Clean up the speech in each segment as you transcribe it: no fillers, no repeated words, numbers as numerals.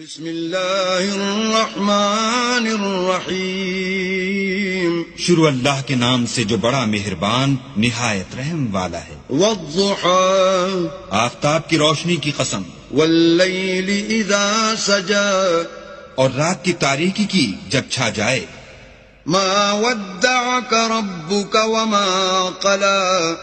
بسم اللہ الرحمن الرحیم، شروع اللہ کے نام سے جو بڑا مہربان نہایت رحم والا ہے۔ والضحى آفتاب کی روشنی کی قسم، واللیل اذا سجى اور رات کی تاریکی کی جب چھا جائے۔ ما ودعك ربك وما قلى،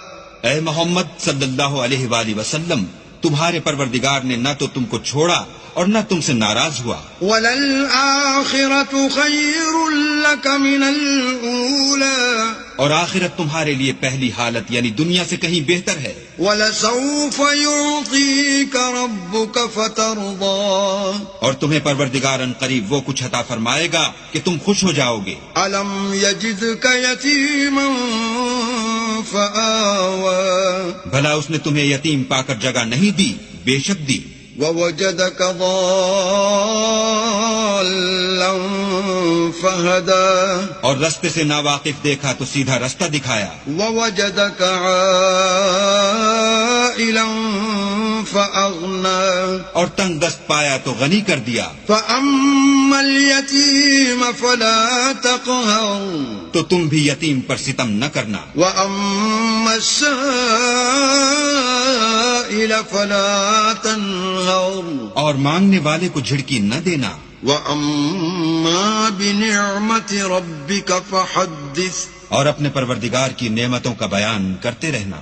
اے محمد صلی اللہ علیہ وآلہ وسلم، تمہارے پروردگار نے نہ تو تم کو چھوڑا اور نہ تم سے ناراض ہوا۔ وَلَلْآخِرَةُ خَيْرٌ لَكَ مِنَ الْأُولَى، اور آخرت تمہارے لیے پہلی حالت یعنی دنیا سے کہیں بہتر ہے۔ وَلَسَوْفَ يُعْطِيكَ رَبُّكَ فَتَرْضَىٰ، اور تمہیں پروردگار ان قریب وہ کچھ عطا فرمائے گا کہ تم خوش ہو جاؤ گے۔ أَلَمْ يَجِدْكَ يَتِيمًا فَآوَىٰ، بھلا اس نے تمہیں یتیم پا کر جگہ نہیں دی؟ بے شک دی۔ وَوَجَدَكَ ضَالًّا فَهَدَىٰ، اور رستے سے ناواقف دیکھا تو سیدھا رستہ دکھایا۔ وَوَجَدَكَ عَائِلًا فَأَغْنَىٰ، اور تنگ دست پایا تو غنی کر دیا۔ فَأَمَّا الْيَتِيمَ فَلَا تَقْهَرْ، تو تم بھی یتیم پر ستم نہ کرنا۔ وَأَمَّا السَّائِلَ فَلَا تَنْهَرْ، اور مانگنے والے کو جھڑکی نہ دینا۔ وَأَمَّا بِنِعْمَةِ رَبِّكَ فَحَدِّثْ، اور اپنے پروردگار کی نعمتوں کا بیان کرتے رہنا۔